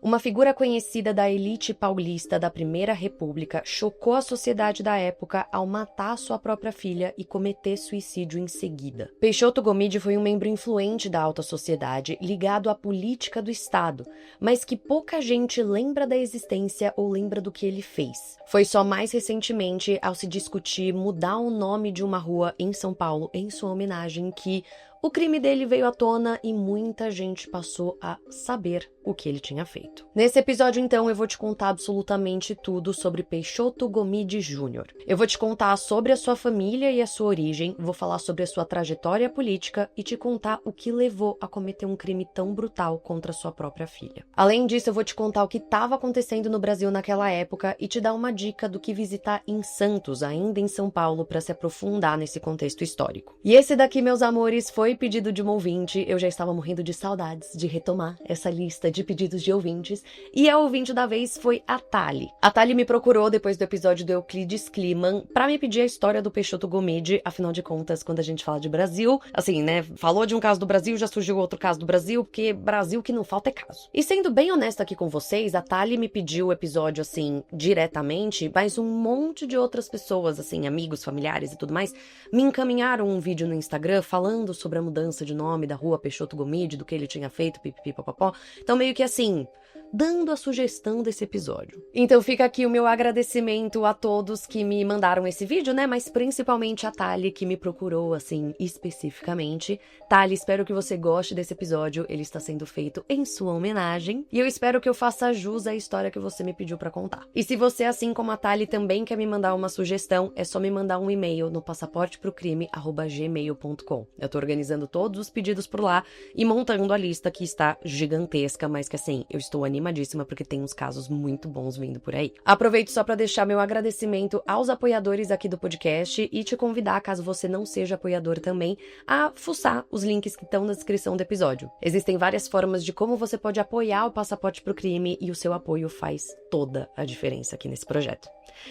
Uma figura conhecida da elite paulista da Primeira República chocou a sociedade da época ao matar sua própria filha e cometer suicídio em seguida. Peixoto Gomide foi um membro influente da alta sociedade, ligado à política do Estado, mas que pouca gente lembra da existência ou lembra do que ele fez. Foi só mais recentemente, ao se discutir mudar o nome de uma rua em São Paulo em sua homenagem, que o crime dele veio à tona e muita gente passou a saber o que ele tinha feito. Nesse episódio, então, eu vou te contar absolutamente tudo sobre Peixoto Gomide Jr. Eu vou te contar sobre a sua família e a sua origem, vou falar sobre a sua trajetória política e te contar o que levou a cometer um crime tão brutal contra sua própria filha. Além disso, eu vou te contar o que estava acontecendo no Brasil naquela época e te dar uma dica do que visitar em Santos, ainda em São Paulo, para se aprofundar nesse contexto histórico. E esse daqui, meus amores, foi pedido de uma ouvinte. Eu já estava morrendo de saudades de retomar essa lista de pedidos de ouvintes, e a ouvinte da vez foi a Thali. A Thali me procurou depois do episódio do Euclides Kliman pra me pedir a história do Peixoto Gomide. Afinal de contas, quando a gente fala de Brasil, assim, né, falou de um caso do Brasil, já surgiu outro caso do Brasil, porque Brasil que não falta é caso. E sendo bem honesta aqui com vocês, a Thali me pediu o episódio, assim, diretamente, mas um monte de outras pessoas, assim, amigos, familiares e tudo mais, me encaminharam um vídeo no Instagram falando sobre a mudança de nome da rua Peixoto Gomide, do que ele tinha feito, pipipipopopó. Então meio que assim, dando a sugestão desse episódio. Então fica aqui o meu agradecimento a todos que me mandaram esse vídeo, né? Mas principalmente a Thali, que me procurou, assim, especificamente. Thali, espero que você goste desse episódio. Ele está sendo feito em sua homenagem. E eu espero que eu faça jus à história que você me pediu pra contar. E se você, assim como a Thali, também quer me mandar uma sugestão, é só me mandar um e-mail no passaporteprocrime@gmail.com. Eu tô organizando todos os pedidos por lá e montando a lista que está gigantesca, mas que assim, eu estou animadíssima porque tem uns casos muito bons vindo por aí. Aproveito só para deixar meu agradecimento aos apoiadores aqui do podcast e te convidar, caso você não seja apoiador também, a fuçar os links que estão na descrição do episódio. Existem várias formas de como você pode apoiar o Passaporte pro Crime e o seu apoio faz toda a diferença aqui nesse projeto.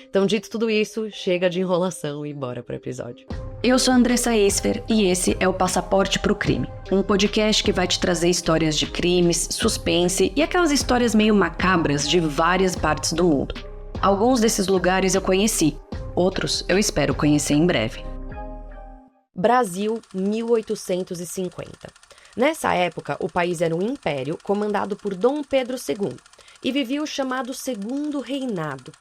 Então, dito tudo isso, chega de enrolação e bora pro episódio. Eu sou Andressa Esfer e esse é o Passaporte pro Crime, um podcast que vai te trazer histórias de crimes, suspense e aquelas histórias meio macabras de várias partes do mundo. Alguns desses lugares eu conheci, outros eu espero conhecer em breve. Brasil, 1850. Nessa época, o país era um império comandado por Dom Pedro II e vivia o chamado Segundo Reinado.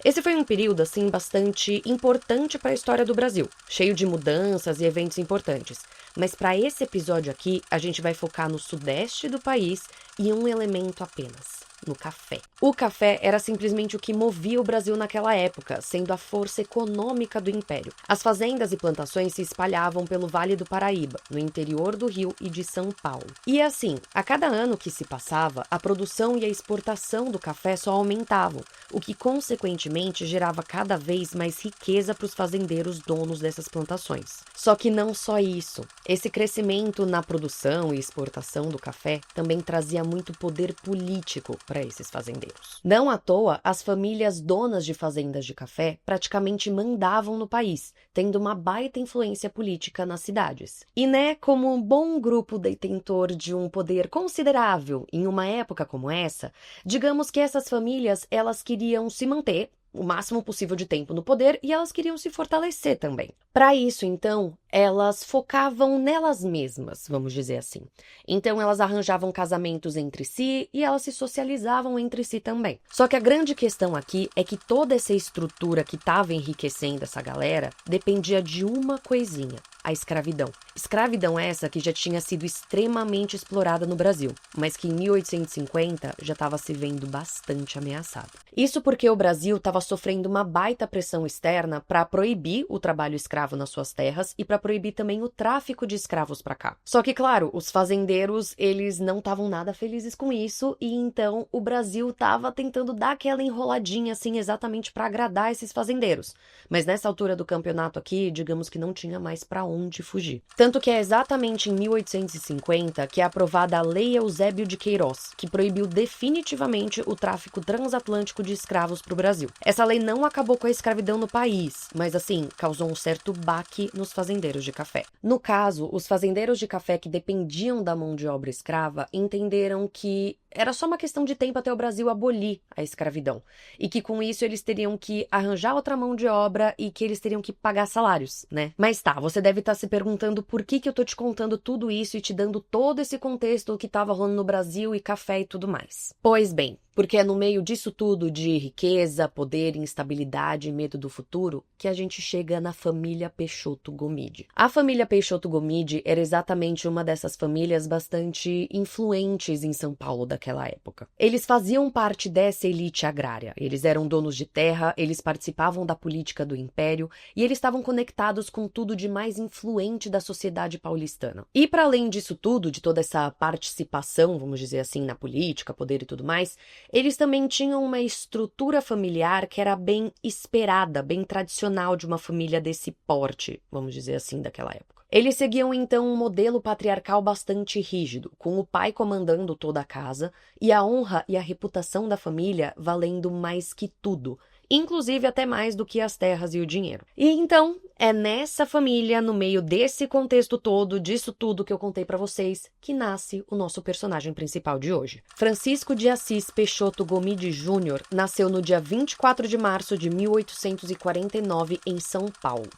Esse foi um período, assim, bastante importante para a história do Brasil, cheio de mudanças e eventos importantes. Mas para esse episódio aqui, a gente vai focar no sudeste do país e um elemento apenas: no café. O café era simplesmente o que movia o Brasil naquela época, sendo a força econômica do império. As fazendas e plantações se espalhavam pelo Vale do Paraíba, no interior do Rio e de São Paulo. E assim, a cada ano que se passava, a produção e a exportação do café só aumentavam, o que consequentemente gerava cada vez mais riqueza para os fazendeiros donos dessas plantações. Só que não só isso. Esse crescimento na produção e exportação do café também trazia muito poder político para esses fazendeiros. Não à toa, as famílias donas de fazendas de café praticamente mandavam no país, tendo uma baita influência política nas cidades. E como um bom grupo detentor de um poder considerável em uma época como essa, digamos que essas famílias, elas queriam se manter o máximo possível de tempo no poder e elas queriam se fortalecer também. Para isso, então, elas focavam nelas mesmas, vamos dizer assim. Então, elas arranjavam casamentos entre si e elas se socializavam entre si também. Só que a grande questão aqui é que toda essa estrutura que estava enriquecendo essa galera dependia de uma coisinha: a escravidão. Escravidão essa que já tinha sido extremamente explorada no Brasil, mas que em 1850 já estava se vendo bastante ameaçada. Isso porque o Brasil estava sofrendo uma baita pressão externa para proibir o trabalho escravo nas suas terras e para proibir também o tráfico de escravos para cá. Só que, claro, os fazendeiros, eles não estavam nada felizes com isso e então o Brasil estava tentando dar aquela enroladinha assim exatamente para agradar esses fazendeiros. Mas nessa altura do campeonato aqui, digamos que não tinha mais para onde fugir. Tanto que é exatamente em 1850 que é aprovada a Lei Eusébio de Queiroz, que proibiu definitivamente o tráfico transatlântico tráfico de escravos para o Brasil. Essa lei não acabou com a escravidão no país, mas assim, causou um certo baque nos fazendeiros de café. No caso, os fazendeiros de café que dependiam da mão de obra escrava entenderam que era só uma questão de tempo até o Brasil abolir a escravidão, e que com isso eles teriam que arranjar outra mão de obra e que eles teriam que pagar salários, né? Mas tá, você deve estar se perguntando por que eu tô te contando tudo isso e te dando todo esse contexto do que tava rolando no Brasil e café e tudo mais. Pois bem, porque é no meio disso tudo de riqueza, poder, instabilidade e medo do futuro que a gente chega na família Peixoto Gomide. A família Peixoto Gomide era exatamente uma dessas famílias bastante influentes em São Paulo daquela época. Eles faziam parte dessa elite agrária. Eles eram donos de terra, eles participavam da política do império e eles estavam conectados com tudo de mais influente da sociedade paulistana. E para além disso tudo, de toda essa participação, vamos dizer assim, na política, poder e tudo mais, eles também tinham uma estrutura familiar que era bem esperada, bem tradicional de uma família desse porte, vamos dizer assim, daquela época. Eles seguiam então um modelo patriarcal bastante rígido, com o pai comandando toda a casa e a honra e a reputação da família valendo mais que tudo, inclusive até mais do que as terras e o dinheiro. E então, é nessa família, no meio desse contexto todo, disso tudo que eu contei pra vocês, que nasce o nosso personagem principal de hoje. Francisco de Assis Peixoto Gomide Júnior nasceu no dia 24 de março de 1849 em São Paulo.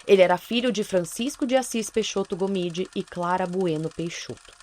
Ele era filho de Francisco de Assis Peixoto Gomide e Clara Bueno Peixoto.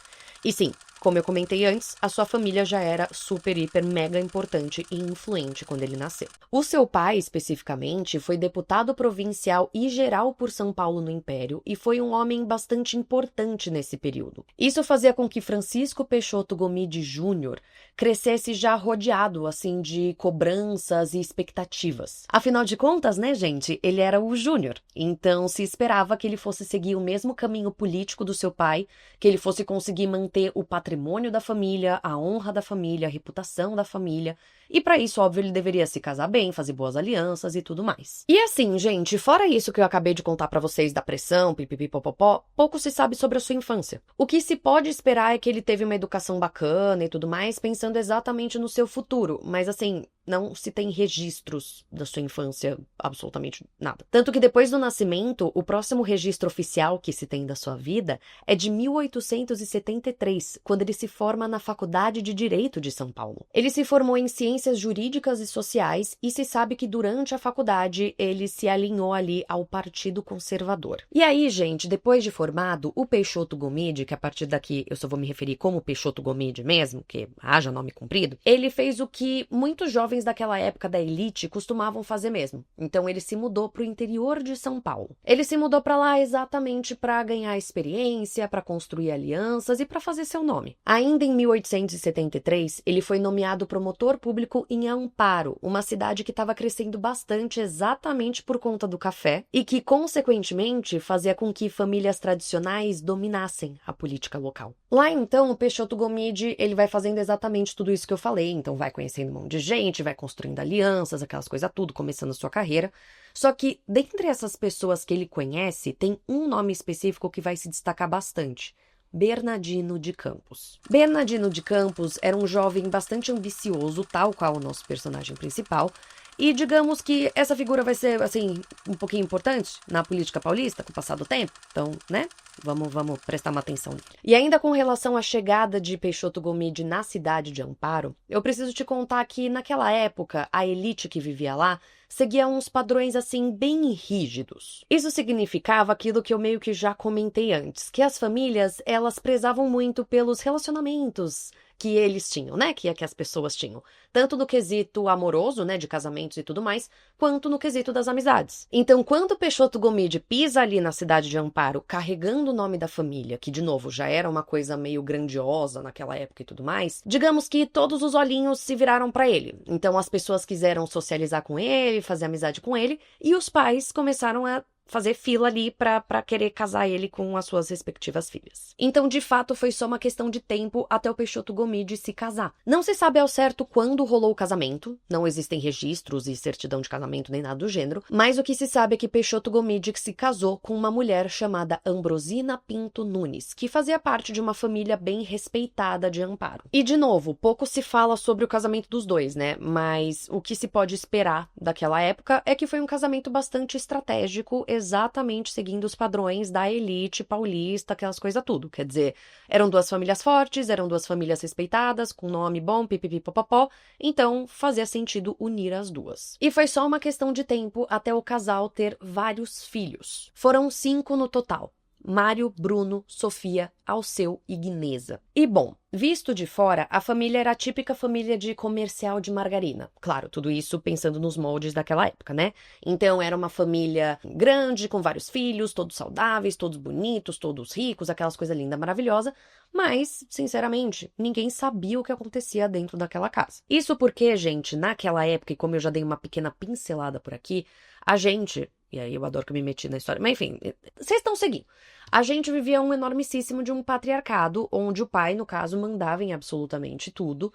E sim, como eu comentei antes, a sua família já era super, hiper, mega importante e influente quando ele nasceu. O seu pai, especificamente, foi deputado provincial e geral por São Paulo no Império e foi um homem bastante importante nesse período. Isso fazia com que Francisco Peixoto Gomide Júnior crescesse já rodeado, assim, de cobranças e expectativas. Afinal de contas, né, gente, ele era o Júnior, então se esperava que ele fosse seguir o mesmo caminho político do seu pai, que ele fosse conseguir manter o patrimônio da família, a honra da família, a reputação da família, e para isso, óbvio, ele deveria se casar bem, fazer boas alianças e tudo mais. E assim, gente, fora isso que eu acabei de contar pra vocês da pressão, pipipipopopó, pouco se sabe sobre a sua infância. O que se pode esperar é que ele teve uma educação bacana e tudo mais, pensando exatamente no seu futuro, mas assim, não se tem registros da sua infância, absolutamente nada. Tanto que depois do nascimento, o próximo registro oficial que se tem da sua vida é de 1873, quando ele se forma na Faculdade de Direito de São Paulo. Ele se formou em Ciências Jurídicas e Sociais e se sabe que durante a faculdade ele se alinhou ali ao Partido Conservador. E aí, gente, depois de formado, o Peixoto Gomide, que a partir daqui eu só vou me referir como Peixoto Gomide mesmo, que haja nome comprido, ele fez o que muitos jovens daquela época da elite costumavam fazer mesmo. Então ele se mudou para o interior de São Paulo. Ele se mudou para lá exatamente para ganhar experiência, para construir alianças e para fazer seu nome. Ainda em 1873, ele foi nomeado promotor público em Amparo, uma cidade que estava crescendo bastante exatamente por conta do café e que, consequentemente, fazia com que famílias tradicionais dominassem a política local. Lá, então, o Peixoto Gomide, ele vai fazendo exatamente tudo isso que eu falei, então vai conhecendo um monte de gente, vai construindo alianças, aquelas coisas tudo, começando a sua carreira. Só que, dentre essas pessoas que ele conhece, tem um nome específico que vai se destacar bastante: Bernardino de Campos. Bernardino de Campos era um jovem bastante ambicioso, tal qual o nosso personagem principal, e digamos que essa figura vai ser, assim, um pouquinho importante na política paulista com o passar do tempo. Então, né? Vamos prestar uma atenção. E ainda com relação à chegada de Peixoto Gomide na cidade de Amparo, eu preciso te contar que naquela época a elite que vivia lá seguia uns padrões assim bem rígidos. Isso significava aquilo que eu meio que já comentei antes, que as famílias, elas prezavam muito pelos relacionamentos que eles tinham, né? Que as pessoas tinham. Tanto no quesito amoroso, né? De casamentos e tudo mais, quanto no quesito das amizades. Então, quando Peixoto Gomide pisa ali na cidade de Amparo, carregando o nome da família, que de novo já era uma coisa meio grandiosa naquela época e tudo mais, digamos que todos os olhinhos se viraram pra ele. Então, as pessoas quiseram socializar com ele, fazer amizade com ele, e os pais começaram a fazer fila ali pra querer casar ele com as suas respectivas filhas. Então, de fato, foi só uma questão de tempo até o Peixoto Gomide se casar. Não se sabe ao certo quando rolou o casamento, não existem registros e certidão de casamento nem nada do gênero, mas o que se sabe é que Peixoto Gomide se casou com uma mulher chamada Ambrosina Pinto Nunes, que fazia parte de uma família bem respeitada de Amparo. E, de novo, pouco se fala sobre o casamento dos dois, né? Mas o que se pode esperar daquela época é que foi um casamento bastante estratégico, exatamente seguindo os padrões da elite paulista, aquelas coisas tudo. Quer dizer, eram duas famílias fortes, eram duas famílias respeitadas, com nome bom, pipipipopopó, então fazia sentido unir as duas. E foi só uma questão de tempo até o casal ter vários filhos. Foram 5 no total: Mário, Bruno, Sofia, Alceu e Guineza. E bom, visto de fora, a família era a típica família de comercial de margarina. Claro, tudo isso pensando nos moldes daquela época, né? Então era uma família grande, com vários filhos, todos saudáveis, todos bonitos, todos ricos, aquelas coisas lindas, maravilhosas. Mas, sinceramente, ninguém sabia o que acontecia dentro daquela casa. Isso porque, gente, naquela época, e como eu já dei uma pequena pincelada por aqui, a gente... E aí eu adoro que eu me meti na história. Mas enfim, vocês estão seguindo. A gente vivia um enormíssimo de um patriarcado, onde o pai, no caso, mandava em absolutamente tudo.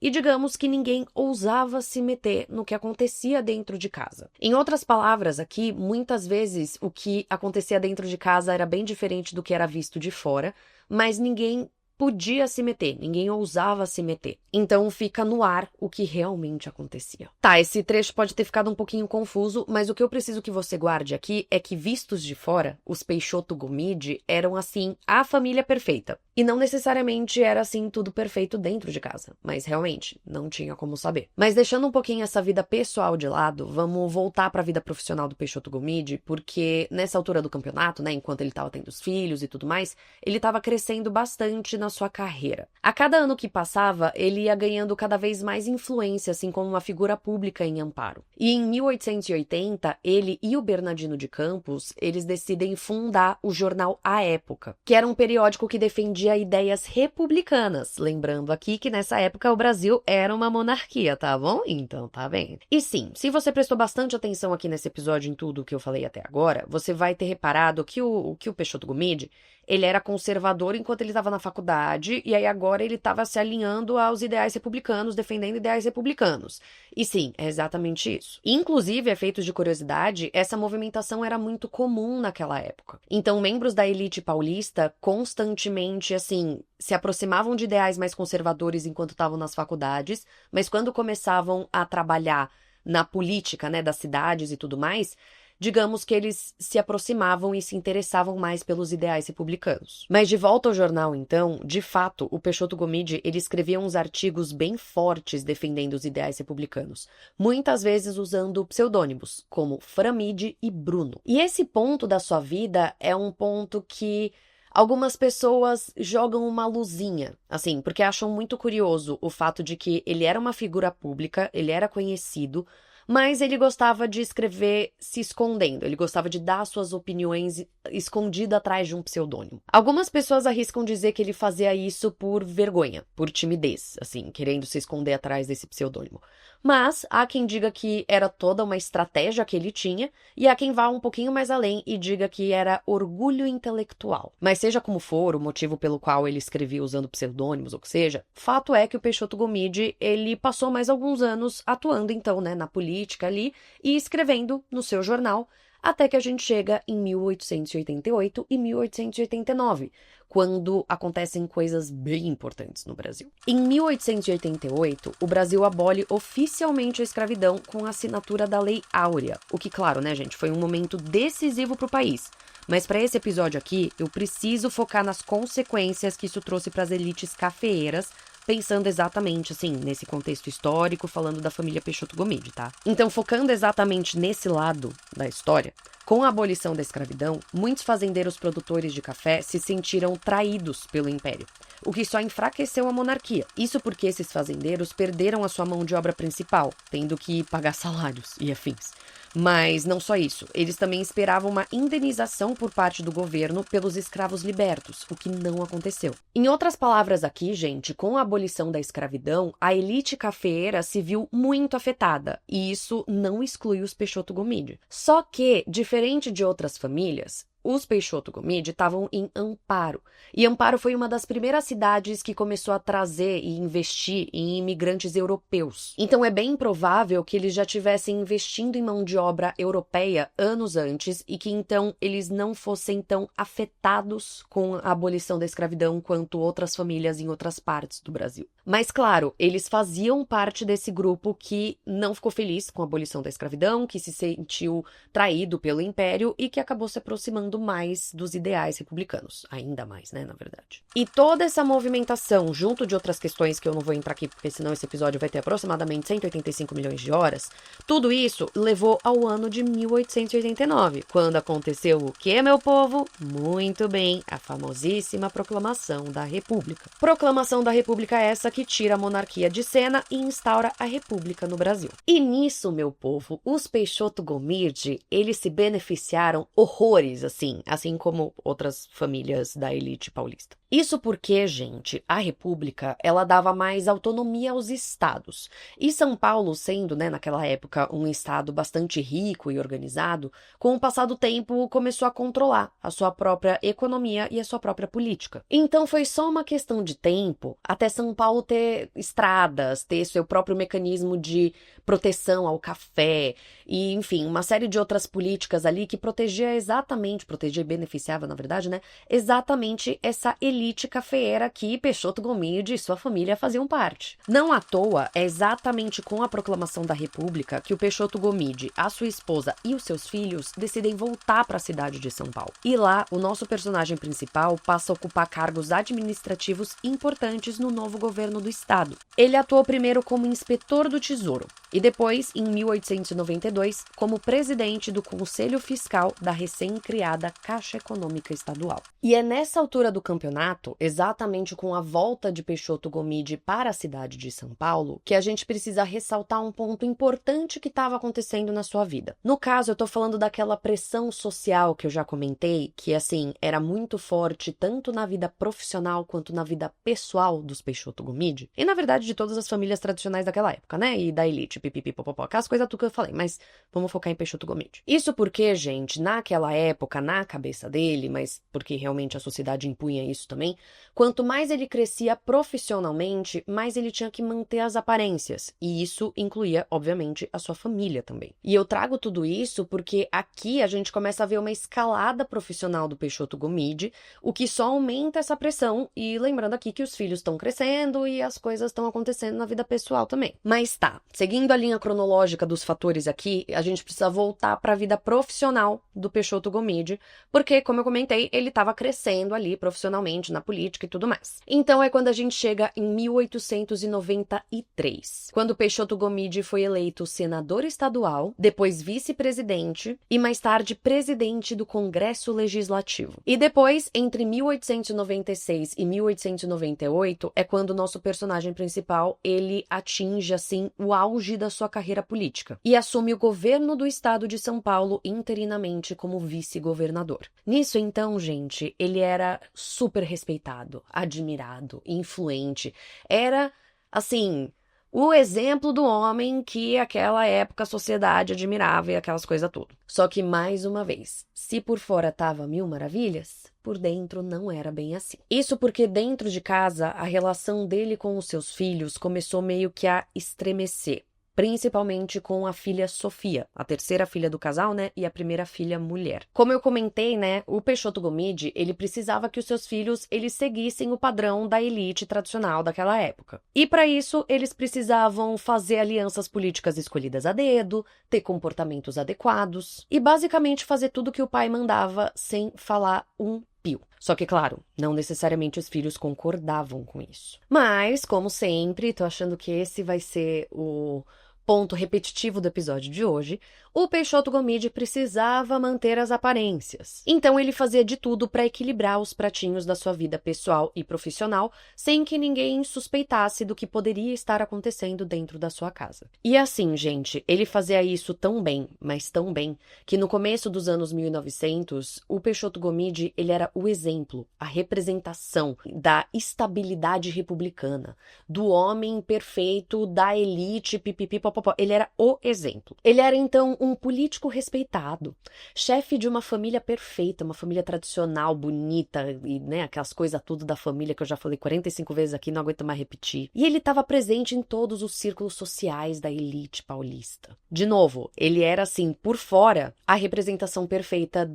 E digamos que ninguém ousava se meter no que acontecia dentro de casa. Em outras palavras, aqui, muitas vezes o que acontecia dentro de casa era bem diferente do que era visto de fora, mas ninguém podia se meter, ninguém ousava se meter. Então fica no ar o que realmente acontecia. Tá, esse trecho pode ter ficado um pouquinho confuso, mas o que eu preciso que você guarde aqui é que, vistos de fora, os Peixoto Gomide eram, assim, a família perfeita. E não necessariamente era, assim, tudo perfeito dentro de casa, mas realmente, não tinha como saber. Mas deixando um pouquinho essa vida pessoal de lado, vamos voltar pra vida profissional do Peixoto Gomide, porque nessa altura do campeonato, né, enquanto ele tava tendo os filhos e tudo mais, ele tava crescendo bastante na sua carreira. A cada ano que passava, ele ia ganhando cada vez mais influência, assim como uma figura pública em Amparo. E em 1880, ele e o Bernardino de Campos, eles decidem fundar o jornal A Época, que era um periódico que defendia ideias republicanas. Lembrando aqui que nessa época o Brasil era uma monarquia, tá bom? Então tá bem. E sim, se você prestou bastante atenção aqui nesse episódio em tudo que eu falei até agora, você vai ter reparado que o Peixoto Gomide, ele era conservador enquanto ele estava na faculdade, e aí agora ele estava se alinhando aos ideais republicanos, defendendo ideais republicanos. E sim, é exatamente isso. Inclusive, a efeitos de curiosidade, essa movimentação era muito comum naquela época. Então, membros da elite paulista constantemente, assim, se aproximavam de ideais mais conservadores enquanto estavam nas faculdades, mas quando começavam a trabalhar na política, né, das cidades e tudo mais, digamos que eles se aproximavam e se interessavam mais pelos ideais republicanos. Mas de volta ao jornal, então, de fato, o Peixoto Gomide, ele escrevia uns artigos bem fortes defendendo os ideais republicanos, muitas vezes usando pseudônimos, como Framide e Bruno. E esse ponto da sua vida é um ponto que algumas pessoas jogam uma luzinha, assim, porque acham muito curioso o fato de que ele era uma figura pública, ele era conhecido, mas ele gostava de escrever se escondendo, ele gostava de dar suas opiniões escondido atrás de um pseudônimo. Algumas pessoas arriscam dizer que ele fazia isso por vergonha, por timidez, assim, querendo se esconder atrás desse pseudônimo. Mas há quem diga que era toda uma estratégia que ele tinha, e há quem vá um pouquinho mais além e diga que era orgulho intelectual. Mas seja como for o motivo pelo qual ele escrevia usando pseudônimos, ou que seja, fato é que o Peixoto Gomide, ele passou mais alguns anos atuando então, né, na política ali e escrevendo no seu jornal, até que a gente chega em 1888 e 1889, quando acontecem coisas bem importantes no Brasil. Em 1888, o Brasil abole oficialmente a escravidão com a assinatura da Lei Áurea, o que, claro, né, gente, foi um momento decisivo para o país. Mas para esse episódio aqui, eu preciso focar nas consequências que isso trouxe para as elites cafeeiras, pensando exatamente, assim, nesse contexto histórico, falando da família Peixoto Gomide, tá? Então, focando exatamente nesse lado da história, com a abolição da escravidão, muitos fazendeiros produtores de café se sentiram traídos pelo Império, o que só enfraqueceu a monarquia. Isso porque esses fazendeiros perderam a sua mão de obra principal, tendo que pagar salários e afins. Mas não só isso, eles também esperavam uma indenização por parte do governo pelos escravos libertos, o que não aconteceu. Em outras palavras aqui, gente, com a abolição da escravidão, a elite cafeeira se viu muito afetada, e isso não exclui os Peixoto Gomide. Só que, diferente de outras famílias, os Peixoto Gomide estavam em Amparo, e Amparo foi uma das primeiras cidades que começou a trazer e investir em imigrantes europeus. Então é bem provável que eles já estivessem investindo em mão de obra europeia anos antes e que então eles não fossem tão afetados com a abolição da escravidão quanto outras famílias em outras partes do Brasil. Mas claro, eles faziam parte desse grupo que não ficou feliz com a abolição da escravidão, que se sentiu traído pelo Império e que acabou se aproximando mais dos ideais republicanos, ainda mais, né, na verdade. E toda essa movimentação, junto de outras questões que eu não vou entrar aqui, porque senão esse episódio vai ter aproximadamente 185 milhões de horas, tudo isso levou ao ano de 1889, quando aconteceu o quê, meu povo? Muito bem, a famosíssima Proclamação da República. Proclamação da República essa que tira a monarquia de cena e instaura a República no Brasil. E nisso, meu povo, os Peixoto Gomide, eles se beneficiaram horrores, assim como outras famílias da elite paulista. Isso porque, gente, a República, ela dava mais autonomia aos estados. E São Paulo, sendo, né, naquela época, um estado bastante rico e organizado, com o passar do tempo começou a controlar a sua própria economia e a sua própria política. Então foi só uma questão de tempo até São Paulo ter estradas, ter seu próprio mecanismo de proteção ao café e, enfim, uma série de outras políticas ali que protegia e beneficiava, na verdade, né, exatamente essa elite cafeeira que Peixoto Gomide e sua família faziam parte. Não à toa, é exatamente com a proclamação da República que o Peixoto Gomide, a sua esposa e os seus filhos decidem voltar para a cidade de São Paulo. E lá, o nosso personagem principal passa a ocupar cargos administrativos importantes no novo governo do estado. Ele atuou primeiro como inspetor do Tesouro e depois, em 1892, como presidente do Conselho Fiscal da recém-criada Caixa Econômica Estadual. E é nessa altura do campeonato, exatamente com a volta de Peixoto Gomide para a cidade de São Paulo, que a gente precisa ressaltar um ponto importante que estava acontecendo na sua vida. No caso, eu tô falando daquela pressão social que eu já comentei, que, assim, era muito forte tanto na vida profissional quanto na vida pessoal dos Peixoto Gomide, e, na verdade, de todas as famílias tradicionais daquela época, né? E da elite, pipipipopopó, aquelas coisas tudo que eu falei, mas vamos focar em Peixoto Gomide. Isso porque, gente, naquela época, na cabeça dele, mas porque realmente a sociedade impunha isso também, quanto mais ele crescia profissionalmente, mais ele tinha que manter as aparências, e isso incluía, obviamente, a sua família também. E eu trago tudo isso porque aqui a gente começa a ver uma escalada profissional do Peixoto Gomide, o que só aumenta essa pressão, e lembrando aqui que os filhos estão crescendo e as coisas estão acontecendo na vida pessoal também. Mas tá, seguindo a linha cronológica dos fatores aqui, a gente precisa voltar para a vida profissional do Peixoto Gomide, porque, como eu comentei, ele estava crescendo ali profissionalmente, na política e tudo mais. Então é quando a gente chega em 1893, quando Peixoto Gomide foi eleito senador estadual, depois vice-presidente e mais tarde presidente do Congresso Legislativo. E depois, entre 1896 e 1898, é quando o nosso personagem principal, ele atinge, assim, o auge da sua carreira política e assume o governo do estado de São Paulo interinamente como vice-governador. Nisso, então, gente, ele era super respeitado, admirado, influente. Era, assim, o exemplo do homem que aquela época a sociedade admirava e aquelas coisas tudo. Só que, mais uma vez, se por fora tava mil maravilhas, por dentro não era bem assim. Isso porque dentro de casa, a relação dele com os seus filhos começou meio que a estremecer. Principalmente com a filha Sofia, a terceira filha do casal, né, e a primeira filha mulher. Como eu comentei, né, o Peixoto Gomide, ele precisava que os seus filhos, eles seguissem o padrão da elite tradicional daquela época. E para isso, eles precisavam fazer alianças políticas escolhidas a dedo, ter comportamentos adequados e basicamente fazer tudo que o pai mandava sem falar um pio. Só que, claro, não necessariamente os filhos concordavam com isso. Mas, como sempre, tô achando que esse vai ser o Ponto repetitivo do episódio de hoje, o Peixoto Gomide precisava manter as aparências. Então ele fazia de tudo para equilibrar os pratinhos da sua vida pessoal e profissional, sem que ninguém suspeitasse do que poderia estar acontecendo dentro da sua casa. E assim, gente, ele fazia isso tão bem, mas tão bem, que no começo dos anos 1900, o Peixoto Gomide, ele era o exemplo, a representação da estabilidade republicana, do homem perfeito, da elite, pipipipopopó. Ele era o exemplo. Ele era, então, um político respeitado, chefe de uma família perfeita, uma família tradicional, bonita, e, né, aquelas coisas tudo da família que eu já falei 45 vezes aqui, não aguento mais repetir. E ele estava presente em todos os círculos sociais da elite paulista. De novo, ele era, assim, por fora, a representação perfeita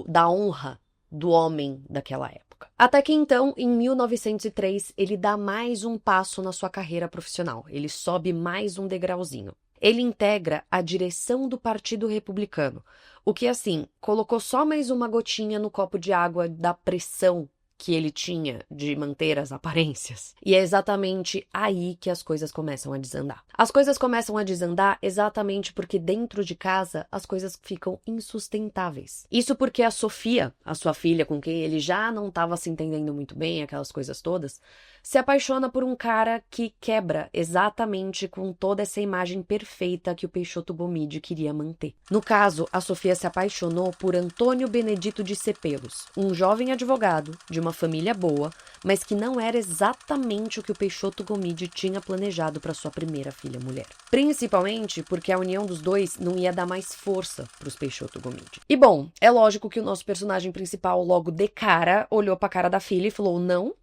da honra do homem daquela época. Até que então, em 1903, ele dá mais um passo na sua carreira profissional. Ele sobe mais um degrauzinho. Ele integra a direção do Partido Republicano, o que, assim, colocou só mais uma gotinha no copo de água da pressão que ele tinha de manter as aparências. E é exatamente aí que as coisas começam a desandar. As coisas começam a desandar exatamente porque dentro de casa as coisas ficam insustentáveis. Isso porque a Sofia, a sua filha com quem ele já não estava se entendendo muito bem, aquelas coisas todas, se apaixona por um cara que quebra exatamente com toda essa imagem perfeita que o Peixoto Gomide queria manter. No caso, a Sofia se apaixonou por Antônio Benedito de Cepelos, um jovem advogado de uma família boa, mas que não era exatamente o que o Peixoto Gomide tinha planejado para sua primeira filha mulher. Principalmente porque a união dos dois não ia dar mais força para os Peixoto Gomide. E bom, é lógico que o nosso personagem principal logo de cara olhou para a cara da filha e falou: não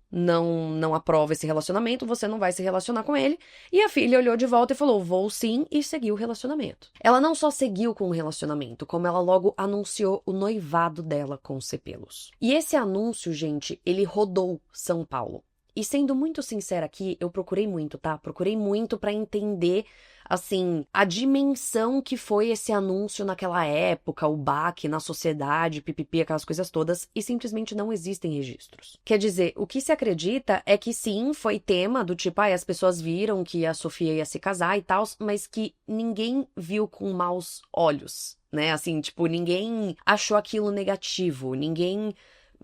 aprova esse relacionamento, você não vai se relacionar com ele. E a filha olhou de volta e falou: vou sim, e seguiu o relacionamento. Ela não só seguiu com o relacionamento, como ela logo anunciou o noivado dela com os Cepelos. E esse anúncio, gente, ele rodou São Paulo. E sendo muito sincera aqui, eu procurei muito, tá? Procurei muito pra entender, assim, a dimensão que foi esse anúncio naquela época, o baque na sociedade, pipipi, aquelas coisas todas, e simplesmente não existem registros. Quer dizer, o que se acredita é que sim, foi tema do tipo, as pessoas viram que a Sofia ia se casar e tal, mas que ninguém viu com maus olhos, né? Assim, tipo, ninguém achou aquilo negativo, ninguém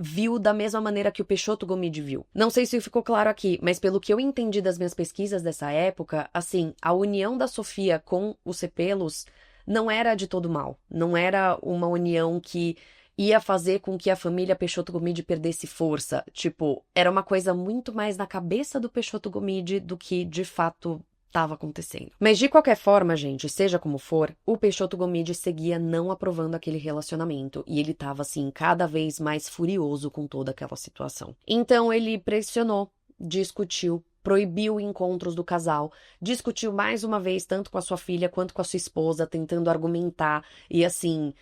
viu da mesma maneira que o Peixoto Gomide viu. Não sei se ficou claro aqui, mas pelo que eu entendi das minhas pesquisas dessa época, assim, a união da Sofia com os Cepelos não era de todo mal. Não era uma união que ia fazer com que a família Peixoto Gomide perdesse força. Tipo, era uma coisa muito mais na cabeça do Peixoto Gomide do que, de fato, estava acontecendo. Mas de qualquer forma, gente, seja como for, o Peixoto Gomide seguia não aprovando aquele relacionamento e ele estava assim cada vez mais furioso com toda aquela situação. Então ele pressionou, discutiu, proibiu encontros do casal, discutiu mais uma vez tanto com a sua filha quanto com a sua esposa, tentando argumentar e assim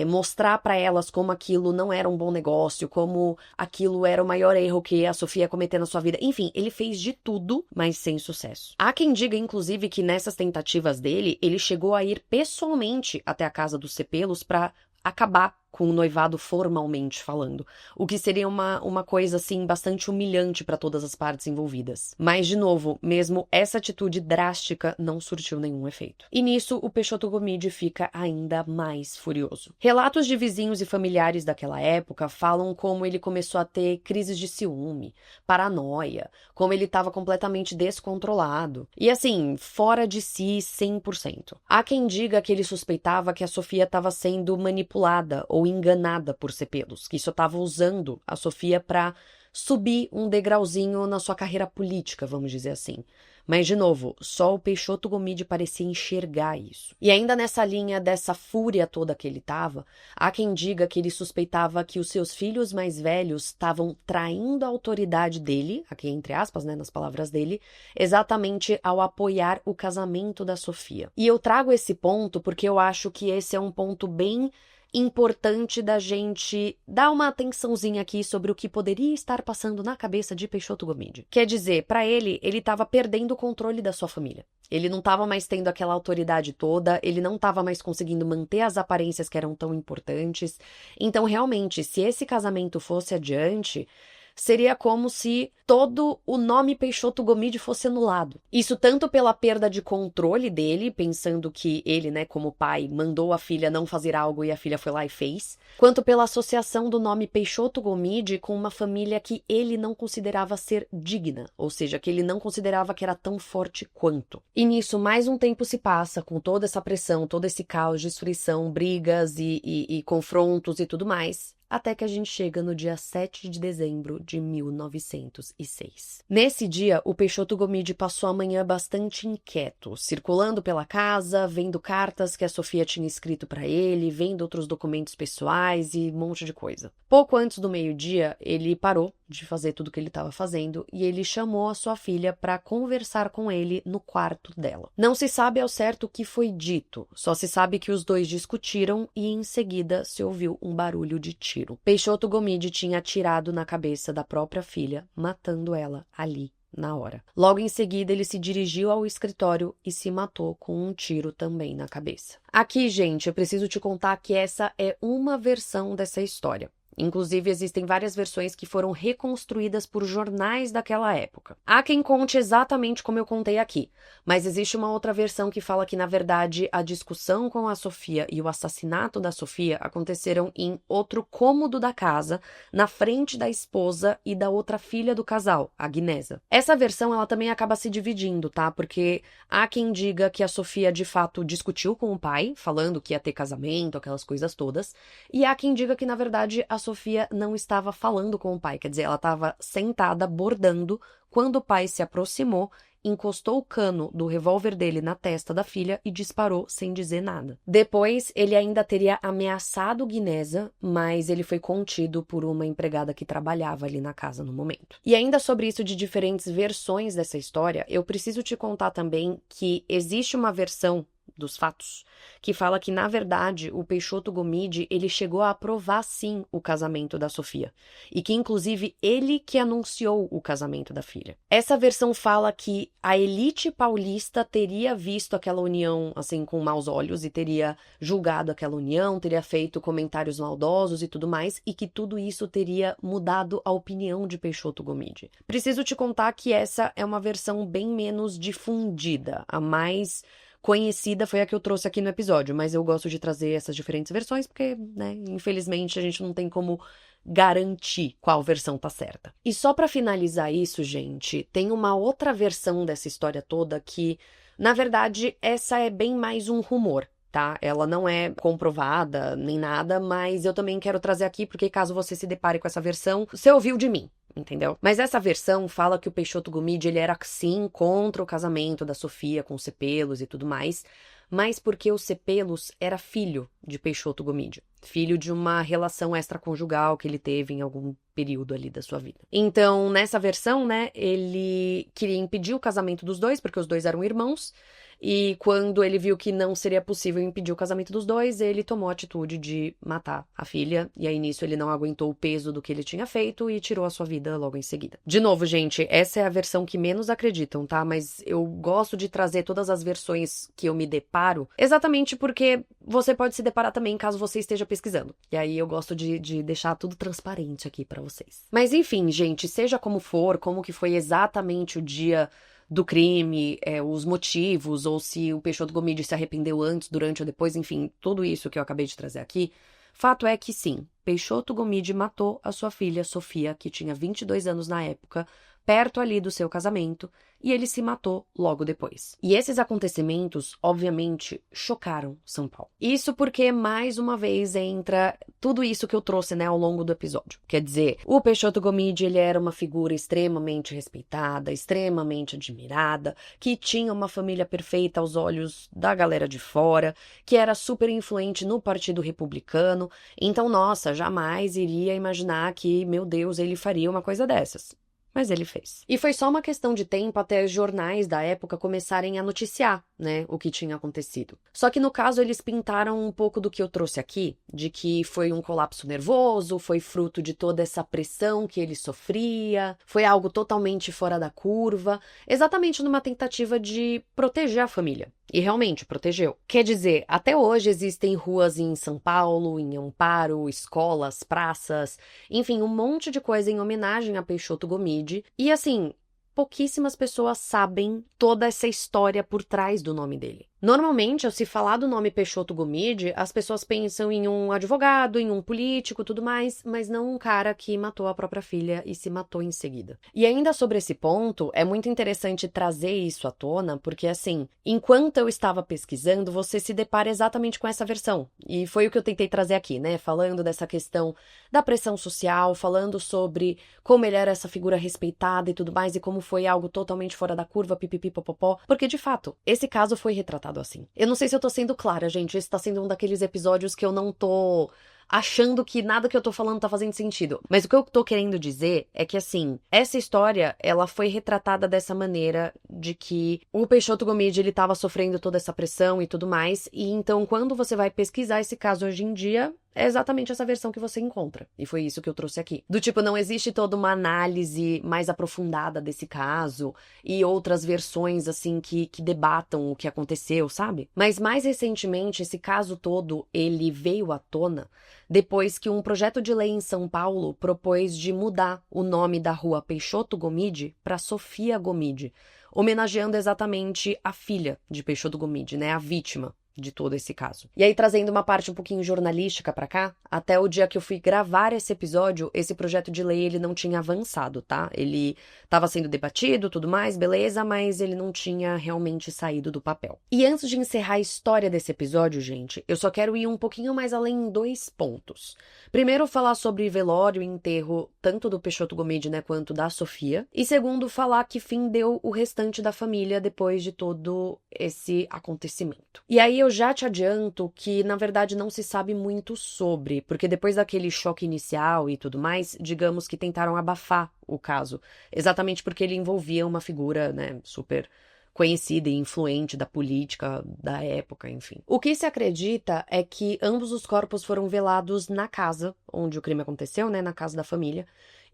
mostrar para elas como aquilo não era um bom negócio, como aquilo era o maior erro que a Sofia ia cometer na sua vida. Enfim, ele fez de tudo, mas sem sucesso. Há quem diga, inclusive, que nessas tentativas dele, ele chegou a ir pessoalmente até a casa dos Cepelos para acabar com o noivado formalmente falando, o que seria uma coisa, assim, bastante humilhante para todas as partes envolvidas. Mas, de novo, mesmo essa atitude drástica não surtiu nenhum efeito. E nisso, o Peixoto Gomide fica ainda mais furioso. Relatos de vizinhos e familiares daquela época falam como ele começou a ter crises de ciúme, paranoia, como ele estava completamente descontrolado. E, assim, fora de si 100%. Há quem diga que ele suspeitava que a Sofia estava sendo manipulada ou enganada por Cepelos, que isso estava usando a Sofia para subir um degrauzinho na sua carreira política, vamos dizer assim. Mas, de novo, só o Peixoto Gomide parecia enxergar isso. E ainda nessa linha dessa fúria toda que ele estava, há quem diga que ele suspeitava que os seus filhos mais velhos estavam traindo a autoridade dele, aqui entre aspas, né, nas palavras dele, exatamente ao apoiar o casamento da Sofia. E eu trago esse ponto porque eu acho que esse é um ponto bem importante da gente dar uma atençãozinha aqui sobre o que poderia estar passando na cabeça de Peixoto Gomide. Quer dizer, para ele estava perdendo o controle da sua família. Ele não estava mais tendo aquela autoridade toda, ele não estava mais conseguindo manter as aparências que eram tão importantes. Então, realmente, se esse casamento fosse adiante, seria como se todo o nome Peixoto Gomide fosse anulado. Isso tanto pela perda de controle dele, pensando que ele, né, como pai, mandou a filha não fazer algo e a filha foi lá e fez, quanto pela associação do nome Peixoto Gomide com uma família que ele não considerava ser digna, ou seja, que ele não considerava que era tão forte quanto. E nisso, mais um tempo se passa, com toda essa pressão, todo esse caos, destruição, brigas e confrontos e tudo mais, até que a gente chega no dia 7 de dezembro de 1906. Nesse dia, o Peixoto Gomide passou a manhã bastante inquieto, circulando pela casa, vendo cartas que a Sofia tinha escrito para ele, vendo outros documentos pessoais e um monte de coisa. Pouco antes do meio-dia, ele parou de fazer tudo o que ele estava fazendo e ele chamou a sua filha para conversar com ele no quarto dela. Não se sabe ao certo o que foi dito, só se sabe que os dois discutiram e em seguida se ouviu um barulho de tiro. Peixoto Gomide tinha atirado na cabeça da própria filha, matando ela ali na hora. Logo em seguida, ele se dirigiu ao escritório e se matou com um tiro também na cabeça. Aqui, gente, eu preciso te contar que essa é uma versão dessa história. Inclusive, existem várias versões que foram reconstruídas por jornais daquela época. Há quem conte exatamente como eu contei aqui, mas existe uma outra versão que fala que, na verdade, a discussão com a Sofia e o assassinato da Sofia aconteceram em outro cômodo da casa, na frente da esposa e da outra filha do casal, a Guinesa. Essa versão, ela também acaba se dividindo, tá? Porque há quem diga que a Sofia, de fato, discutiu com o pai, falando que ia ter casamento, aquelas coisas todas, e há quem diga que, na verdade, a Sofia não estava falando com o pai, quer dizer, ela estava sentada bordando quando o pai se aproximou, encostou o cano do revólver dele na testa da filha e disparou sem dizer nada. Depois, ele ainda teria ameaçado Guinesa, mas ele foi contido por uma empregada que trabalhava ali na casa no momento. E ainda sobre isso de diferentes versões dessa história, eu preciso te contar também que existe uma versão dos fatos, que fala que, na verdade, o Peixoto Gomide, ele chegou a aprovar, sim, o casamento da Sofia, e que, inclusive, ele que anunciou o casamento da filha. Essa versão fala que a elite paulista teria visto aquela união, assim, com maus olhos, e teria julgado aquela união, teria feito comentários maldosos e tudo mais, e que tudo isso teria mudado a opinião de Peixoto Gomide. Preciso te contar que essa é uma versão bem menos difundida, a mais conhecida foi a que eu trouxe aqui no episódio, mas eu gosto de trazer essas diferentes versões porque, né, infelizmente a gente não tem como garantir qual versão tá certa. E só pra finalizar isso, gente, tem uma outra versão dessa história toda que, na verdade, essa é bem mais um rumor, tá? Ela não é comprovada nem nada, mas eu também quero trazer aqui porque caso você se depare com essa versão, você ouviu de mim. Entendeu? Mas essa versão fala que o Peixoto Gomide, ele era sim contra o casamento da Sofia com o Cepelos e tudo mais, mas porque o Cepelos era filho de Peixoto Gomide, filho de uma relação extraconjugal que ele teve em algum período ali da sua vida. Então, nessa versão, né, ele queria impedir o casamento dos dois, porque os dois eram irmãos, e quando ele viu que não seria possível impedir o casamento dos dois, ele tomou a atitude de matar a filha, e aí nisso ele não aguentou o peso do que ele tinha feito e tirou a sua vida logo em seguida. De novo, gente, essa é a versão que menos acreditam, tá? Mas eu gosto de trazer todas as versões que eu me deparo, exatamente porque você pode se deparar também caso você esteja pesquisando. E aí eu gosto de deixar tudo transparente aqui pra vocês. Mas enfim, gente, seja como for, como que foi exatamente o dia do crime, os motivos, ou se o Peixoto Gomide se arrependeu antes, durante ou depois, enfim, tudo isso que eu acabei de trazer aqui, fato é que sim, Peixoto Gomide matou a sua filha Sofia, que tinha 22 anos na época, perto ali do seu casamento, e ele se matou logo depois. E esses acontecimentos, obviamente, chocaram São Paulo. Isso porque, mais uma vez, entra tudo isso que eu trouxe, né, ao longo do episódio. Quer dizer, o Peixoto Gomide, ele era uma figura extremamente respeitada, extremamente admirada, que tinha uma família perfeita aos olhos da galera de fora, que era super influente no Partido Republicano. Então, nossa, jamais iria imaginar que, meu Deus, ele faria uma coisa dessas. Mas ele fez. E foi só uma questão de tempo até os jornais da época começarem a noticiar, né, o que tinha acontecido. Só que no caso eles pintaram um pouco do que eu trouxe aqui, de que foi um colapso nervoso, foi fruto de toda essa pressão que ele sofria, foi algo totalmente fora da curva, exatamente numa tentativa de proteger a família. E realmente protegeu. Quer dizer, até hoje existem ruas em São Paulo, em Amparo, escolas, praças, enfim, um monte de coisa em homenagem a Peixoto Gomide. E assim, pouquíssimas pessoas sabem toda essa história por trás do nome dele. Normalmente, ao se falar do nome Peixoto Gomide, as pessoas pensam em um advogado, em um político, tudo mais, mas não um cara que matou a própria filha e se matou em seguida. E ainda sobre esse ponto, é muito interessante trazer isso à tona, porque assim, enquanto eu estava pesquisando, você se depara exatamente com essa versão. E foi o que eu tentei trazer aqui, né? Falando dessa questão da pressão social, falando sobre como ele era essa figura respeitada e tudo mais, e como foi algo totalmente fora da curva, pipipipopopó, porque de fato, esse caso foi retratado assim. Eu não sei se eu tô sendo clara, gente, esse tá sendo um daqueles episódios que eu não tô achando que nada que eu tô falando tá fazendo sentido. Mas o que eu tô querendo dizer é que, assim, essa história, ela foi retratada dessa maneira de que o Peixoto Gomide, ele tava sofrendo toda essa pressão e tudo mais, e então quando você vai pesquisar esse caso hoje em dia, é exatamente essa versão que você encontra. E foi isso que eu trouxe aqui. Do tipo, não existe toda uma análise mais aprofundada desse caso e outras versões, assim, que debatam o que aconteceu, sabe? Mas mais recentemente, esse caso todo, ele veio à tona depois que um projeto de lei em São Paulo propôs de mudar o nome da rua Peixoto Gomide para Sofia Gomide, homenageando exatamente a filha de Peixoto Gomide, né? A vítima de todo esse caso. E aí, trazendo uma parte um pouquinho jornalística pra cá, até o dia que eu fui gravar esse episódio, esse projeto de lei, ele não tinha avançado, tá? Ele tava sendo debatido, tudo mais, beleza, mas ele não tinha realmente saído do papel. E antes de encerrar a história desse episódio, gente, eu só quero ir um pouquinho mais além em 2 pontos. Primeiro, falar sobre velório e enterro, tanto do Peixoto Gomide, né, quanto da Sofia. E segundo, falar que fim deu o restante da família depois de todo esse acontecimento. E aí, eu já te adianto que, na verdade, não se sabe muito sobre, porque depois daquele choque inicial e tudo mais, digamos que tentaram abafar o caso, exatamente porque ele envolvia uma figura, né, super conhecida e influente da política da época, enfim. O que se acredita é que ambos os corpos foram velados na casa onde o crime aconteceu, né, na casa da família,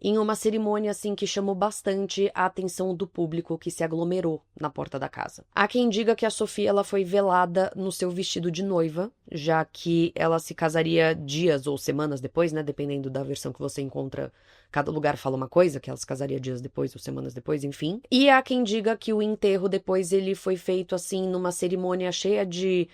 em uma cerimônia, assim, que chamou bastante a atenção do público que se aglomerou na porta da casa. Há quem diga que a Sofia, ela foi velada no seu vestido de noiva, já que ela se casaria dias ou semanas depois, né, dependendo da versão que você encontra. Cada lugar fala uma coisa, que ela se casaria dias depois ou semanas depois, enfim. E há quem diga que o enterro depois ele foi feito, assim, numa cerimônia cheia de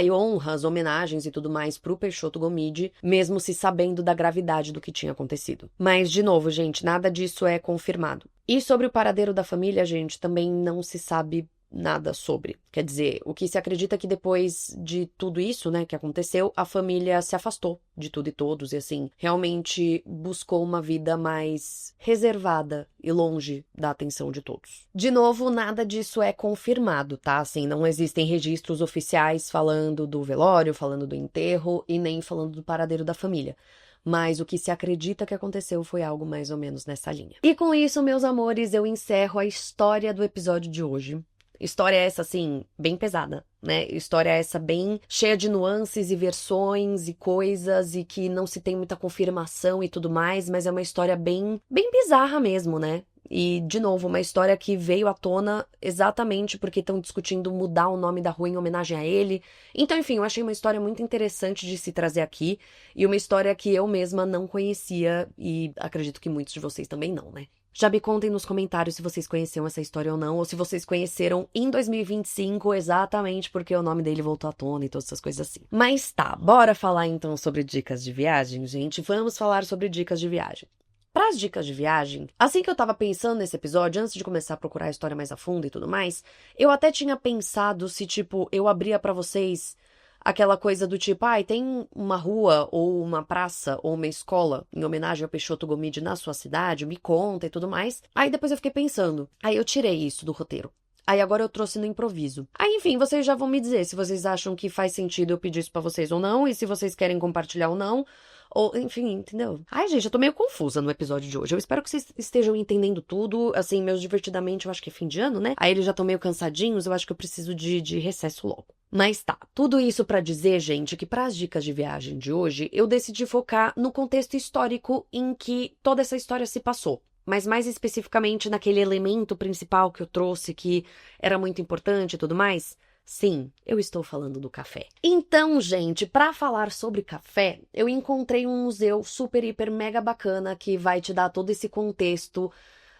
e honras, homenagens e tudo mais pro Peixoto Gomide, mesmo se sabendo da gravidade do que tinha acontecido. Mas, de novo, gente, nada disso é confirmado. E sobre o paradeiro da família, gente, também não se sabe nada sobre. Quer dizer, o que se acredita é que depois de tudo isso, né, que aconteceu, a família se afastou de tudo e todos e, assim, realmente buscou uma vida mais reservada e longe da atenção de todos. De novo, nada disso é confirmado, tá? Assim, não existem registros oficiais falando do velório, falando do enterro e nem falando do paradeiro da família. Mas o que se acredita que aconteceu foi algo mais ou menos nessa linha. E com isso, meus amores, eu encerro a história do episódio de hoje. História essa, assim, bem pesada, né? História essa bem cheia de nuances e versões e coisas e que não se tem muita confirmação e tudo mais, mas é uma história bem bizarra mesmo, né? E, de novo, uma história que veio à tona exatamente porque estão discutindo mudar o nome da rua em homenagem a ele. Então, enfim, eu achei uma história muito interessante de se trazer aqui e uma história que eu mesma não conhecia e acredito que muitos de vocês também não, né? Já me contem nos comentários se vocês conheciam essa história ou não, ou se vocês conheceram em 2025 exatamente porque o nome dele voltou à tona e todas essas coisas assim. Mas tá, bora falar então sobre dicas de viagem, gente? Vamos falar sobre dicas de viagem. Para as dicas de viagem, assim que eu tava pensando nesse episódio, antes de começar a procurar a história mais a fundo e tudo mais, eu até tinha pensado se, tipo, eu abria pra vocês aquela coisa do tipo, tem uma rua ou uma praça ou uma escola em homenagem ao Peixoto Gomide na sua cidade, me conta e tudo mais. Aí depois eu fiquei pensando, aí eu tirei isso do roteiro. Aí agora eu trouxe no improviso. Aí, enfim, vocês já vão me dizer se vocês acham que faz sentido eu pedir isso pra vocês ou não, e se vocês querem compartilhar ou não. Ou, enfim, entendeu? Ai, gente, eu tô meio confusa no episódio de hoje. Eu espero que vocês estejam entendendo tudo. Assim, meus divertidamente, eu acho que é fim de ano, né? Aí eles já estão meio cansadinhos, eu acho que eu preciso de recesso logo. Mas tá, tudo isso pra dizer, gente, que pras dicas de viagem de hoje, eu decidi focar no contexto histórico em que toda essa história se passou. Mas mais especificamente naquele elemento principal que eu trouxe, que era muito importante e tudo mais, Sim, eu estou falando do café. Então, gente, para falar sobre café, eu encontrei um museu super, hiper, mega bacana que vai te dar todo esse contexto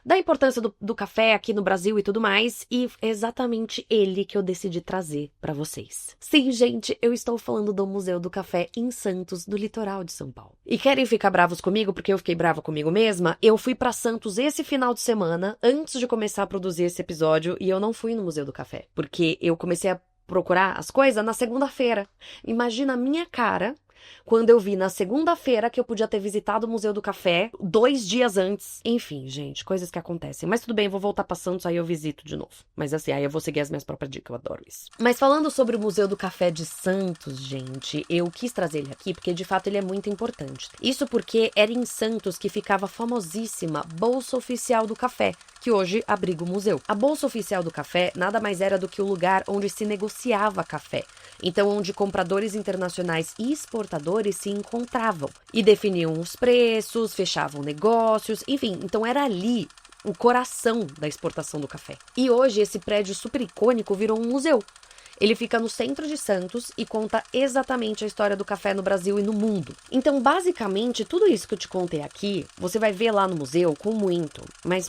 da importância do café aqui no Brasil e tudo mais, e é exatamente ele que eu decidi trazer para vocês. Sim, gente, eu estou falando do Museu do Café em Santos, do litoral de São Paulo. E querem ficar bravos comigo, porque eu fiquei brava comigo mesma? Eu fui para Santos esse final de semana, antes de começar a produzir esse episódio, e eu não fui no Museu do Café, porque eu comecei a procurar as coisas na segunda-feira. Imagina a minha cara quando eu vi na segunda-feira que eu podia ter visitado o Museu do Café 2 dias antes. Enfim, gente, coisas que acontecem. Mas tudo bem, eu vou voltar pra Santos, aí eu visito de novo. Mas assim, aí eu vou seguir as minhas próprias dicas, eu adoro isso. Mas falando sobre o Museu do Café de Santos, gente, eu quis trazer ele aqui porque de fato ele é muito importante. Isso porque era em Santos que ficava a famosíssima Bolsa Oficial do Café, que hoje abriga o museu. A Bolsa Oficial do Café nada mais era do que o lugar onde se negociava café. Então, onde compradores internacionais e exportadores se encontravam e definiam os preços, fechavam negócios, enfim, então era ali o coração da exportação do café. E hoje esse prédio super icônico virou um museu. Ele fica no centro de Santos e conta exatamente a história do café no Brasil e no mundo. Então, basicamente, tudo isso que eu te contei aqui, você vai ver lá no museu com muito mais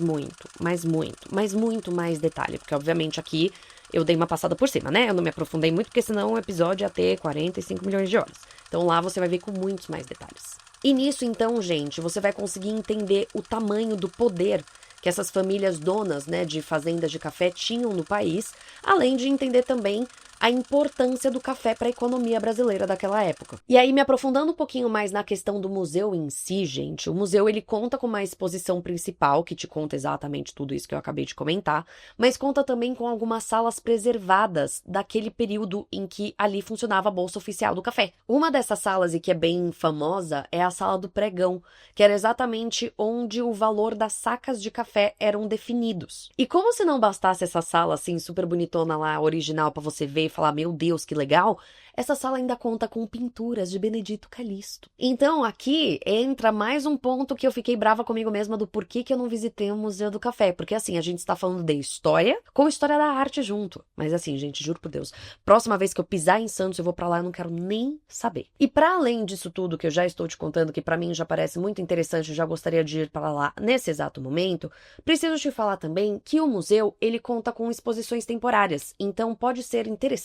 detalhe. Porque, obviamente, aqui eu dei uma passada por cima, né? Eu não me aprofundei muito, porque senão o episódio ia ter 45 milhões de horas. Então, lá você vai ver com muitos mais detalhes. E nisso, então, gente, você vai conseguir entender o tamanho do poder que essas famílias donas, né, de fazendas de café tinham no país, além de entender também a importância do café para a economia brasileira daquela época. E aí, me aprofundando um pouquinho mais na questão do museu em si, gente, o museu ele conta com uma exposição principal, que te conta exatamente tudo isso que eu acabei de comentar, mas conta também com algumas salas preservadas daquele período em que ali funcionava a Bolsa Oficial do Café. Uma dessas salas, e que é bem famosa, é a Sala do Pregão, que era exatamente onde o valor das sacas de café eram definidos. E como se não bastasse essa sala, assim, super bonitona lá, original, pra você ver e falar, meu Deus, que legal, essa sala ainda conta com pinturas de Benedito Calixto. Então, aqui entra mais um ponto que eu fiquei brava comigo mesma do porquê que eu não visitei o Museu do Café. Porque, assim, a gente está falando de história com história da arte junto. Mas, assim, gente, juro por Deus, próxima vez que eu pisar em Santos, eu vou pra lá, eu não quero nem saber. E para além disso tudo que eu já estou te contando, que para mim já parece muito interessante, eu já gostaria de ir para lá nesse exato momento, preciso te falar também que o museu, ele conta com exposições temporárias. Então, pode ser interessante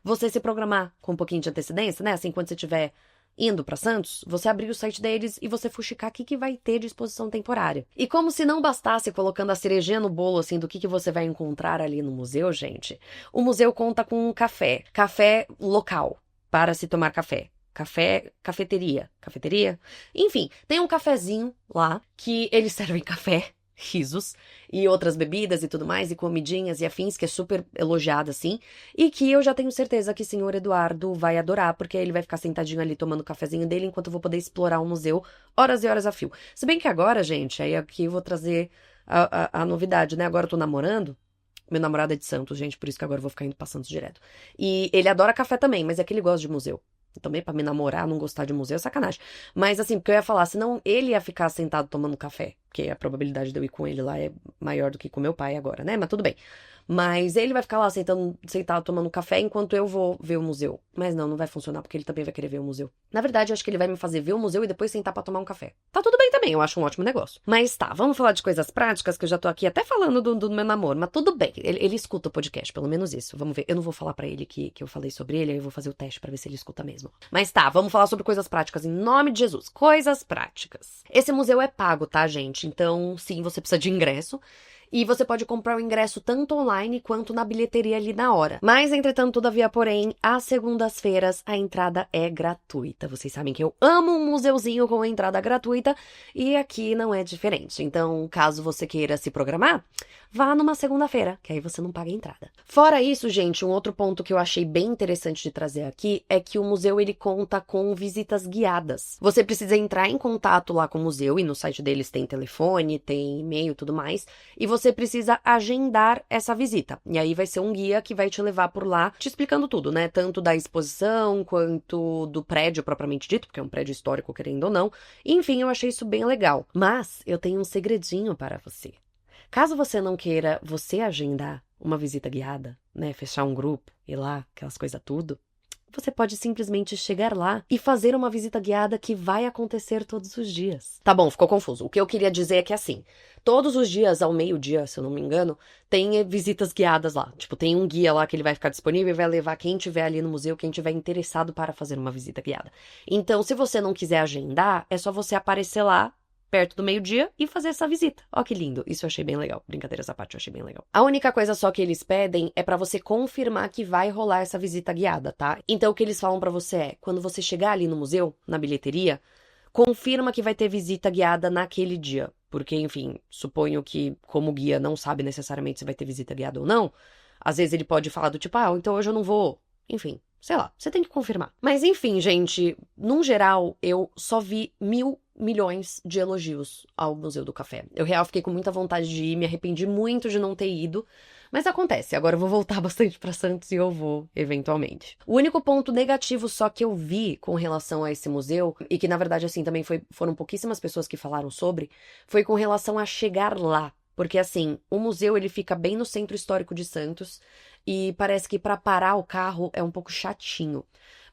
você se programar com um pouquinho de antecedência, né? Assim, quando você estiver indo para Santos, você abrir o site deles e você fuxicar o que vai ter de exposição temporária. E como se não bastasse colocando a cerejinha no bolo, assim, do que você vai encontrar ali no museu, gente, o museu conta com um café local para se tomar café. Cafeteria. Enfim, tem um cafezinho lá que eles servem café, risos, e outras bebidas e tudo mais, e comidinhas e afins, que é super elogiado, assim, e que eu já tenho certeza que o senhor Eduardo vai adorar, porque ele vai ficar sentadinho ali tomando o cafezinho dele, enquanto eu vou poder explorar o museu horas e horas a fio. Se bem que agora, gente, aí aqui eu vou trazer a novidade, né? Agora eu tô namorando, meu namorado é de Santos, gente, por isso que agora eu vou ficar indo pra Santos direto. E ele adora café também, mas é que ele gosta de museu. Também pra me namorar, não gostar de museu é sacanagem. Mas assim, porque eu ia falar, senão ele ia ficar sentado tomando café, porque a probabilidade de eu ir com ele lá é maior do que com meu pai agora, né? Mas tudo bem. Mas ele vai ficar lá sentado tomando café enquanto eu vou ver o museu. Mas não vai funcionar, porque ele também vai querer ver o museu. Na verdade, eu acho que ele vai me fazer ver o museu e depois sentar pra tomar um café. Tá tudo bem também, eu acho um ótimo negócio. Mas tá, vamos falar de coisas práticas, que eu já tô aqui até falando do meu namoro. Mas tudo bem, ele escuta o podcast, pelo menos isso. Vamos ver, eu não vou falar pra ele que eu falei sobre ele, aí eu vou fazer o teste pra ver se ele escuta mesmo. Mas tá, vamos falar sobre coisas práticas, em nome de Jesus. Coisas práticas. Esse museu é pago, tá, gente? Então, sim, você precisa de ingresso. E você pode comprar o ingresso tanto online quanto na bilheteria ali na hora. Mas, entretanto, todavia, porém, às segundas-feiras a entrada é gratuita. Vocês sabem que eu amo um museuzinho com entrada gratuita e aqui não é diferente. Então, caso você queira se programar, vá numa segunda-feira, que aí você não paga a entrada. Fora isso, gente, um outro ponto que eu achei bem interessante de trazer aqui é que o museu ele conta com visitas guiadas. Você precisa entrar em contato lá com o museu e no site deles tem telefone, tem e-mail e tudo mais, e você precisa agendar essa visita. E aí vai ser um guia que vai te levar por lá, te explicando tudo, né? Tanto da exposição, quanto do prédio propriamente dito, porque é um prédio histórico, querendo ou não. Enfim, eu achei isso bem legal. Mas eu tenho um segredinho para você. Caso você não queira você agendar uma visita guiada, né, fechar um grupo, ir lá, aquelas coisas tudo, você pode simplesmente chegar lá e fazer uma visita guiada que vai acontecer todos os dias. Tá bom, ficou confuso. O que eu queria dizer é que assim, todos os dias ao meio-dia, se eu não me engano, tem visitas guiadas lá. Tipo, tem um guia lá que ele vai ficar disponível e vai levar quem tiver ali no museu, quem tiver interessado para fazer uma visita guiada. Então, se você não quiser agendar, é só você aparecer lá perto do meio-dia e fazer essa visita. Ó, que lindo. Isso eu achei bem legal. Brincadeira essa parte, eu achei bem legal. A única coisa só que eles pedem é pra você confirmar que vai rolar essa visita guiada, tá? Então, o que eles falam pra você é, quando você chegar ali no museu, na bilheteria, confirma que vai ter visita guiada naquele dia. Porque, enfim, suponho que, como o guia não sabe necessariamente se vai ter visita guiada ou não, às vezes ele pode falar do tipo, então hoje eu não vou. Enfim, sei lá, você tem que confirmar. Mas, enfim, gente, num geral, eu só vi 1.000 milhões de elogios ao Museu do Café. Eu real fiquei com muita vontade de ir, me arrependi muito de não ter ido, mas acontece, agora eu vou voltar bastante pra Santos e eu vou, eventualmente. O único ponto negativo só que eu vi com relação a esse museu, e que na verdade assim também foram pouquíssimas pessoas que falaram sobre, foi com relação a chegar lá. Porque assim, o museu ele fica bem no centro histórico de Santos e parece que para parar o carro é um pouco chatinho.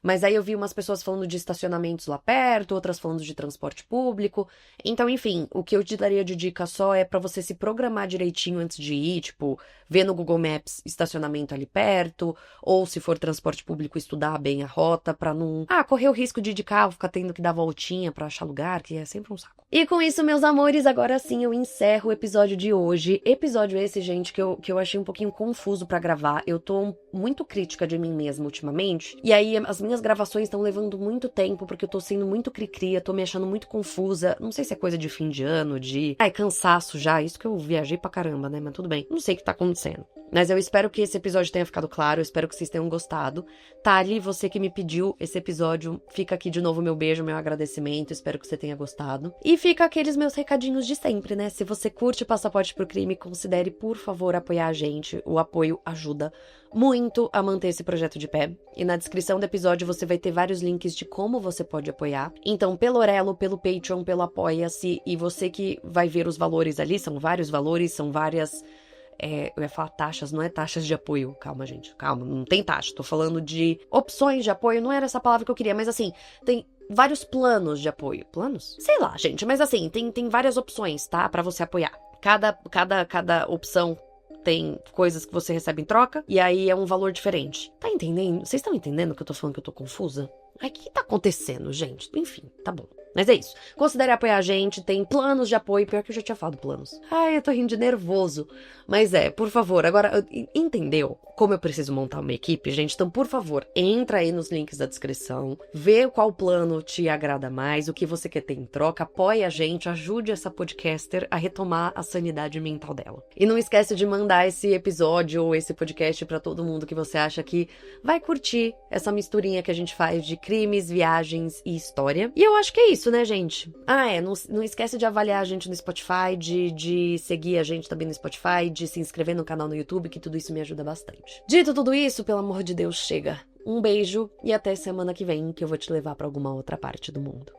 Mas aí eu vi umas pessoas falando de estacionamentos lá perto, outras falando de transporte público. Então, enfim, o que eu te daria de dica só é pra você se programar direitinho antes de ir, tipo, ver no Google Maps estacionamento ali perto, ou se for transporte público, estudar bem a rota pra não, correr o risco de ir de carro, ficar tendo que dar voltinha pra achar lugar, que é sempre um saco. E com isso, meus amores, agora sim eu encerro o episódio de hoje. Episódio esse, gente, que eu achei um pouquinho confuso pra gravar. Eu tô muito crítica de mim mesma ultimamente. E aí, as minhas gravações estão levando muito tempo, porque eu tô sendo muito cri-cria, tô me achando muito confusa. Não sei se é coisa de fim de ano, cansaço já. Isso que eu viajei pra caramba, né? Mas tudo bem. Não sei o que tá acontecendo. Mas eu espero que esse episódio tenha ficado claro, eu espero que vocês tenham gostado. Tali, você que me pediu esse episódio, fica aqui de novo meu beijo, meu agradecimento, espero que você tenha gostado. E fica aqueles meus recadinhos de sempre, né? Se você curte Passaporte pro Crime, considere, por favor, apoiar a gente. O apoio ajuda muito a manter esse projeto de pé. E na descrição do episódio você vai ter vários links de como você pode apoiar. Então, pelo Orelo, pelo Patreon, pelo Apoia-se, e você que vai ver os valores ali, são vários valores, são várias... eu ia falar taxas, não é taxas de apoio. Calma, gente, calma, não tem taxa. Tô falando de opções de apoio, não era essa palavra que eu queria, mas assim, tem vários planos de apoio. Planos? Sei lá, gente, mas assim, tem várias opções, tá? Pra você apoiar. Cada opção tem coisas que você recebe em troca, e aí é um valor diferente. Tá entendendo? Vocês estão entendendo que eu tô falando que eu tô confusa? Ai, o que tá acontecendo, gente? Enfim, tá bom. Mas é isso. Considere apoiar a gente, tem planos de apoio. Pior que eu já tinha falado planos. Ai, eu tô rindo de nervoso. Mas por favor, agora, entendeu como eu preciso montar uma equipe, gente? Então, por favor, entra aí nos links da descrição, vê qual plano te agrada mais, o que você quer ter em troca, apoie a gente, ajude essa podcaster a retomar a sanidade mental dela. E não esquece de mandar esse episódio ou esse podcast pra todo mundo que você acha que vai curtir essa misturinha que a gente faz de crimes, viagens e história. E eu acho que é isso, né, gente? Não esquece de avaliar a gente no Spotify, de seguir a gente também no Spotify, de se inscrever no canal no YouTube, que tudo isso me ajuda bastante. Dito tudo isso, pelo amor de Deus, chega. Um beijo e até semana que vem, que eu vou te levar pra alguma outra parte do mundo.